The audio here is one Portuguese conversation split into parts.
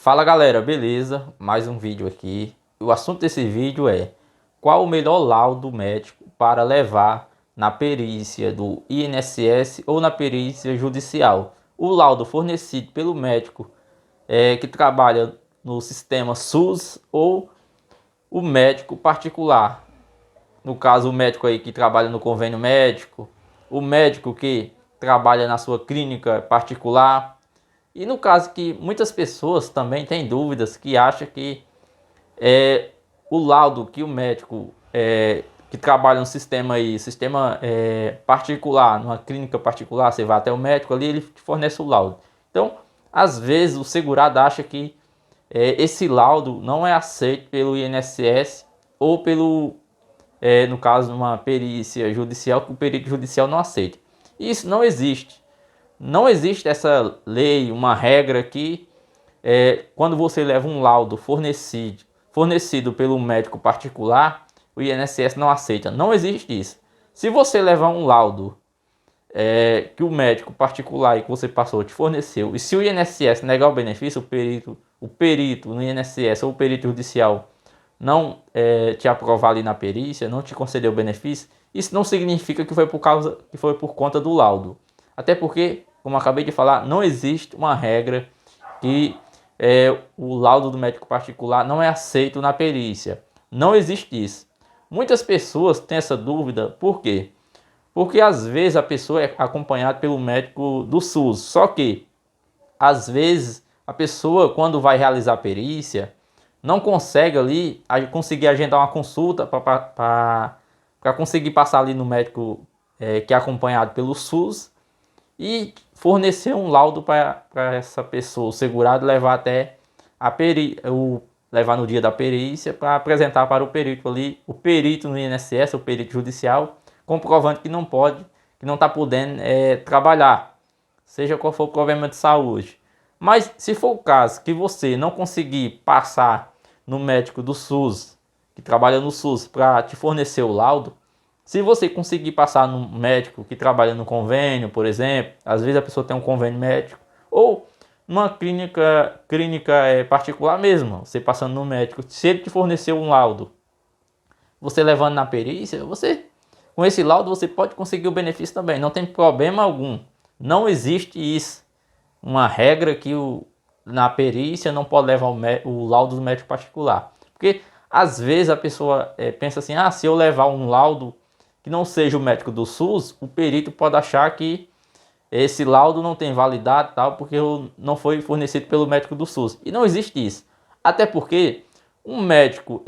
Fala galera, beleza? Mais um vídeo aqui. O assunto desse vídeo é: qual o melhor laudo médico para levar na perícia do INSS ou na perícia judicial? O laudo fornecido pelo médico que trabalha no sistema SUS ou o médico particular? No caso, o médico aí que trabalha no convênio médico, o médico que trabalha na sua clínica particular. E no caso que muitas pessoas também têm dúvidas, que acham que o laudo que o médico que trabalha no sistema aí, sistema particular, numa clínica particular, você vai até o médico ali, ele te fornece o laudo. Então, às vezes o segurado acha que esse laudo não é aceito pelo INSS ou pelo, no caso, uma perícia judicial, que o perito judicial não aceita. Isso não existe. Não existe essa lei, uma regra que quando você leva um laudo fornecido pelo médico particular, o INSS não aceita. Não existe isso. Se você levar um laudo que o médico particular e que você passou te forneceu, e se o INSS negar o benefício, o perito no INSS ou o perito judicial não te aprovar ali na perícia, não te conceder o benefício, isso não significa que foi por conta do laudo. Até porque, como eu acabei de falar, não existe uma regra que o laudo do médico particular não é aceito na perícia. Não existe isso. Muitas pessoas têm essa dúvida, por quê? Porque às vezes a pessoa é acompanhada pelo médico do SUS, só que às vezes a pessoa, quando vai realizar a perícia, não consegue ali conseguir agendar uma consulta para conseguir passar ali no médico que é acompanhado pelo SUS e fornecer um laudo para essa pessoa, o segurado, levar até levar no dia da perícia para apresentar para o perito ali, o perito no INSS, o perito judicial, comprovando que não pode, que não está podendo trabalhar, seja qual for o problema de saúde. Mas se for o caso que você não conseguir passar no médico do SUS, que trabalha no SUS, para te fornecer o laudo, se você conseguir passar no médico que trabalha no convênio, por exemplo, às vezes a pessoa tem um convênio médico, ou numa clínica particular mesmo, você passando no médico, se ele te fornecer um laudo, você levando na perícia, com esse laudo você pode conseguir o benefício também, não tem problema algum. Não existe isso, uma regra que na perícia não pode levar o laudo do médico particular. Porque às vezes a pessoa pensa assim, se eu levar um laudo que não seja o médico do SUS, o perito pode achar que esse laudo não tem validade tal, porque não foi fornecido pelo médico do SUS. E não existe isso. Até porque um médico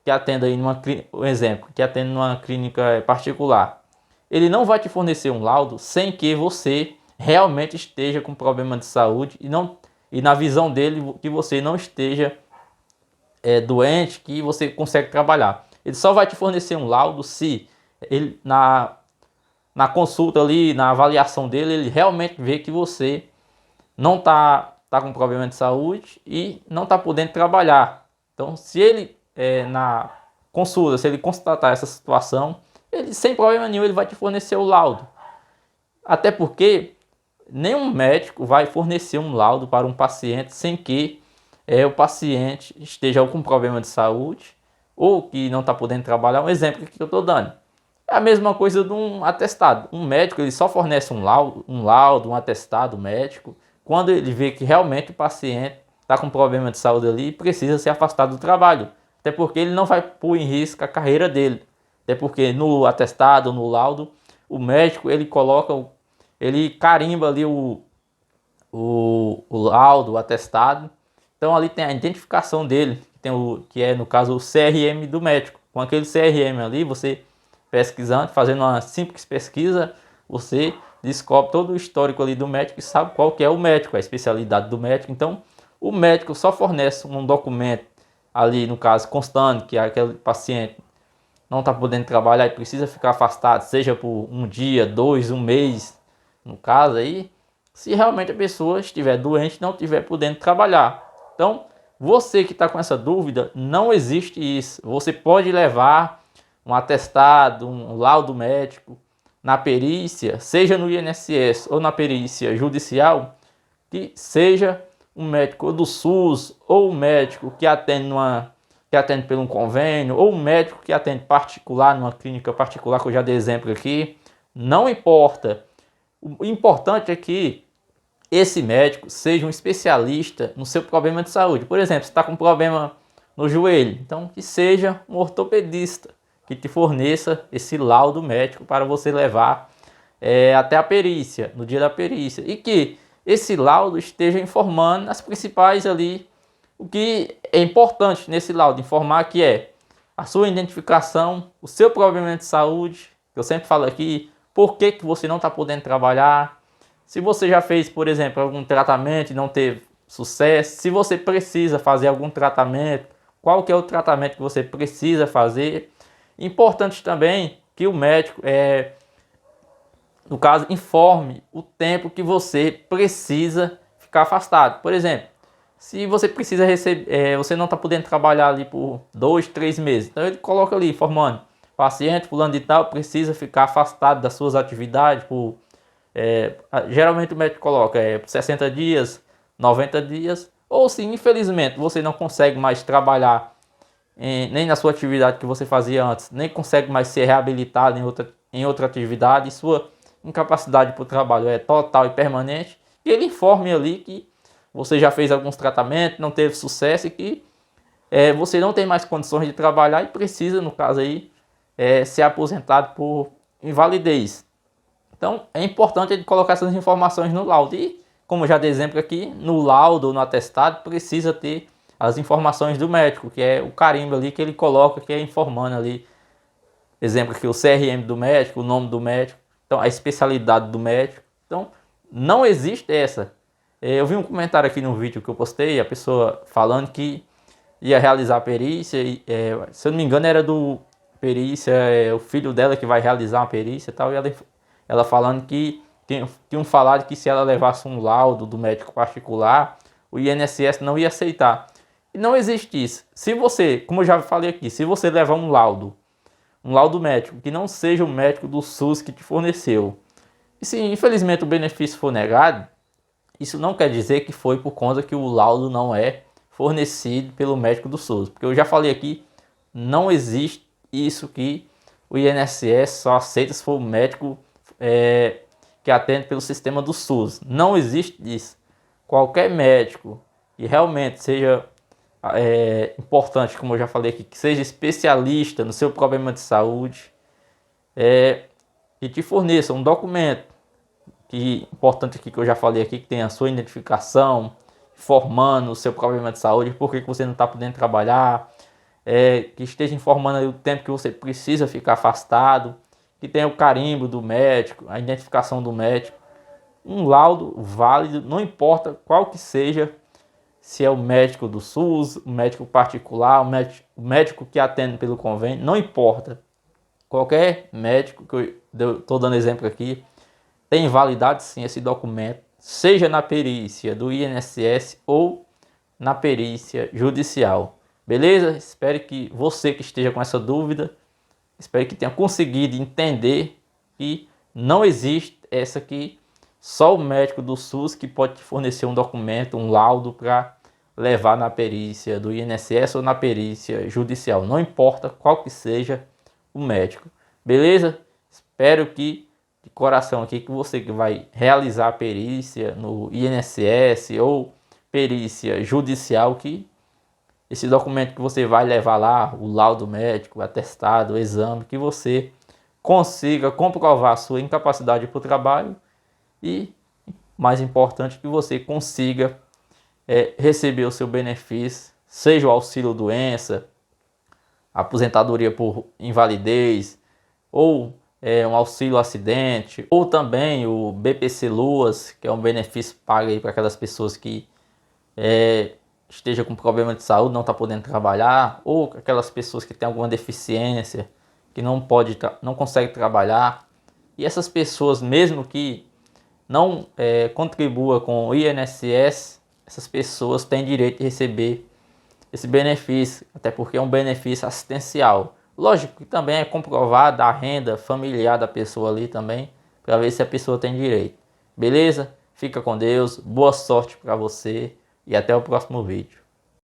que atenda aí um exemplo, que atende numa clínica particular, ele não vai te fornecer um laudo sem que você realmente esteja com problema de saúde e na visão dele que você não esteja doente, que você consegue trabalhar. Ele só vai te fornecer um laudo se ele na consulta ali, na avaliação dele, ele realmente vê que você não tá com problema de saúde e não está podendo trabalhar. Então, se ele na consulta, se ele constatar essa situação, ele sem problema nenhum ele vai te fornecer o laudo. Até porque nenhum médico vai fornecer um laudo para um paciente sem que o paciente esteja com problema de saúde ou que não está podendo trabalhar. Um exemplo que eu estou dando. É a mesma coisa de um atestado. Um médico ele só fornece um laudo, um atestado médico, quando ele vê que realmente o paciente está com problema de saúde ali e precisa ser afastado do trabalho. Até porque ele não vai pôr em risco a carreira dele. Até porque no atestado, no laudo, o médico ele carimba ali o laudo, o atestado. Então ali tem a identificação dele, que é no caso o CRM do médico. Com aquele CRM ali, você pesquisando, fazendo uma simples pesquisa, você descobre todo o histórico ali do médico e sabe qual que é o médico, a especialidade do médico. Então, o médico só fornece um documento ali, no caso, constando que aquele paciente não está podendo trabalhar e precisa ficar afastado, seja por um dia, 2, um mês, no caso aí, se realmente a pessoa estiver doente e não estiver podendo trabalhar. Então, você que está com essa dúvida, não existe isso. Você pode levar um atestado, um laudo médico na perícia, seja no INSS ou na perícia judicial, que seja um médico do SUS, ou um médico que atende pelo um convênio, ou um médico que atende particular, numa clínica particular, que eu já dei exemplo aqui, não importa. O importante é que esse médico seja um especialista no seu problema de saúde. Por exemplo, você está com um problema no joelho, então que seja um ortopedista que te forneça esse laudo médico para você levar até a perícia, no dia da perícia, e que esse laudo esteja informando as principais ali, o que é importante nesse laudo, informar que é a sua identificação, o seu problema de saúde, que eu sempre falo aqui, por que você não está podendo trabalhar, se você já fez, por exemplo, algum tratamento e não teve sucesso, se você precisa fazer algum tratamento, qual que é o tratamento que você precisa fazer. Importante também que o médico, no caso, informe o tempo que você precisa ficar afastado. Por exemplo, se você precisa receber, você não está podendo trabalhar ali por 2, 3 meses, então ele coloca ali informando, paciente fulano de tal precisa ficar afastado das suas atividades por geralmente o médico coloca 60 dias, 90 dias, ou se infelizmente você não consegue mais trabalhar nem na sua atividade que você fazia antes, nem consegue mais ser reabilitado em outra atividade, e sua incapacidade para o trabalho é total e permanente, e ele informe ali que você já fez alguns tratamentos, não teve sucesso e que você não tem mais condições de trabalhar e precisa, no caso aí, ser aposentado por invalidez. Então é importante ele colocar essas informações no laudo. E, como eu já dei exemplo aqui, no laudo ou no atestado precisa ter as informações do médico, que é o carimbo ali que ele coloca, que é informando ali, exemplo aqui, o CRM do médico, o nome do médico, então a especialidade do médico. Então não existe essa. Eu vi um comentário aqui no vídeo que eu postei, a pessoa falando que ia realizar a perícia, e, se eu não me engano era do perícia, o filho dela que vai realizar uma perícia e tal, e ela falando que tinham falado que se ela levasse um laudo do médico particular, o INSS não ia aceitar. E não existe isso. Se você, como eu já falei aqui, se você levar um laudo médico, que não seja o médico do SUS que te forneceu, e se infelizmente o benefício for negado, isso não quer dizer que foi por conta que o laudo não é fornecido pelo médico do SUS. Porque eu já falei aqui, não existe isso que o INSS só aceita se for o médico que atende pelo sistema do SUS. Não existe isso. Qualquer médico que realmente seja importante, como eu já falei aqui, que seja especialista no seu problema de saúde, que te forneça um documento, que importante aqui que eu já falei aqui, que tem a sua identificação, informando o seu problema de saúde, por que você não está podendo trabalhar, que esteja informando o tempo que você precisa ficar afastado, que tenha o carimbo do médico, a identificação do médico, um laudo válido, não importa qual que seja, se é o médico do SUS, o médico particular, o médico que atende pelo convênio, não importa. Qualquer médico, que eu estou dando exemplo aqui, tem validade sim esse documento, seja na perícia do INSS ou na perícia judicial. Beleza? Espero que você que esteja com essa dúvida, espero que tenha conseguido entender que não existe essa aqui, só o médico do SUS que pode te fornecer um documento, um laudo para levar na perícia do INSS ou na perícia judicial. Não importa qual que seja o médico. Beleza? Espero que, de coração aqui, que você que vai realizar a perícia no INSS ou perícia judicial, que esse documento que você vai levar lá, o laudo médico, o atestado, o exame, que você consiga comprovar a sua incapacidade para o trabalho e, mais importante, que você consiga receber o seu benefício, seja o auxílio doença, aposentadoria por invalidez, ou um auxílio acidente, ou também o BPC Luas, que é um benefício pago para aquelas pessoas que esteja com problema de saúde, não está podendo trabalhar, ou aquelas pessoas que têm alguma deficiência, que não consegue trabalhar. E essas pessoas, mesmo que não contribua com o INSS, essas pessoas têm direito de receber esse benefício, até porque é um benefício assistencial. Lógico que também é comprovada a renda familiar da pessoa ali também, para ver se a pessoa tem direito. Beleza? Fica com Deus, boa sorte para você. e até o próximo vídeo.